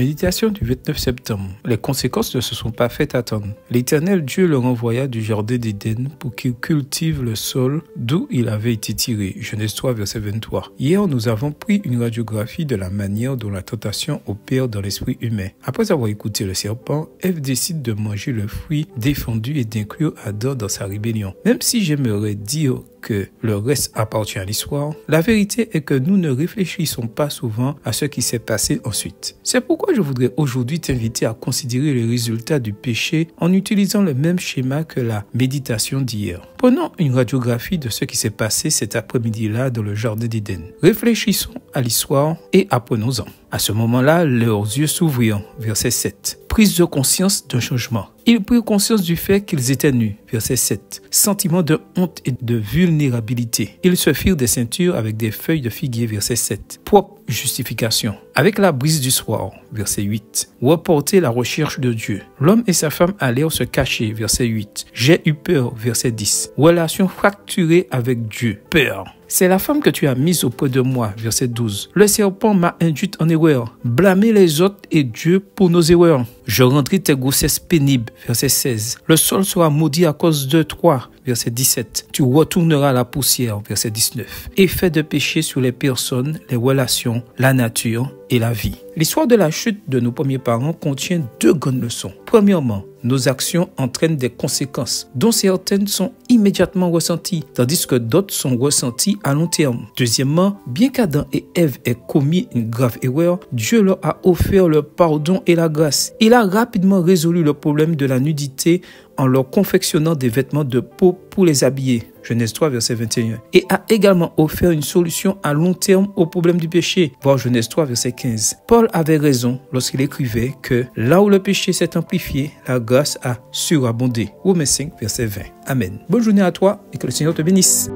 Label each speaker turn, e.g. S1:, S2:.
S1: Méditation du 29 septembre. Les conséquences ne se sont pas faites attendre. L'Éternel Dieu le renvoya du jardin d'Éden pour qu'il cultive le sol d'où il avait été tiré. Genèse 3, verset 23. Hier, nous avons pris une radiographie de la manière dont la tentation opère dans l'esprit humain. Après avoir écouté le serpent, Ève décide de manger le fruit défendu et d'inclure Adam dans sa rébellion. Même si j'aimerais dire que le reste appartient à l'histoire, la vérité est que nous ne réfléchissons pas souvent à ce qui s'est passé ensuite. C'est pourquoi je voudrais aujourd'hui t'inviter à considérer les résultats du péché en utilisant le même schéma que la méditation d'hier. Prenons une radiographie de ce qui s'est passé cet après-midi-là dans le jardin d'Éden. Réfléchissons à l'histoire et apprenons-en. À ce moment-là, leurs yeux s'ouvrirent. Verset 7. Prise de conscience d'un changement. Ils prirent conscience du fait qu'ils étaient nus. Verset 7. Sentiment de honte et de vulnérabilité. Ils se firent des ceintures avec des feuilles de figuier. Verset 7. Propre justification. Avec la brise du soir. Verset 8. Reporter la recherche de Dieu. L'homme et sa femme allèrent se cacher. Verset 8. J'ai eu peur. Verset 10. Relation fracturée avec Dieu. Peur. C'est la femme que tu as mise auprès de moi. Verset 12. Le serpent m'a induite en erreur. Blâmer les autres et Dieu pour nos erreurs. Je rendrai tes grossesses pénibles. Verset 16. Le sol sera maudit à cause de toi. Verset 17. Tu retourneras à la poussière. Verset 19. Effet de péché sur les personnes, les relations, la nature et la vie. L'histoire de la chute de nos premiers parents contient deux grandes leçons. Premièrement, nos actions entraînent des conséquences, dont certaines sont immédiatement ressenties, tandis que d'autres sont ressenties à long terme. Deuxièmement, bien qu'Adam et Ève aient commis une grave erreur, Dieu leur a offert le pardon et la grâce. Il a rapidement résolu le problème de la nudité en leur confectionnant des vêtements de peau pour les habiller. Genèse 3, verset 21. Et a également offert une solution à long terme au problème du péché. Voir Genèse 3, verset 15. Paul avait raison lorsqu'il écrivait que là où le péché s'est amplifié, la grâce a surabondé. Romains 5, verset 20. Amen. Bonne journée à toi et que le Seigneur te bénisse.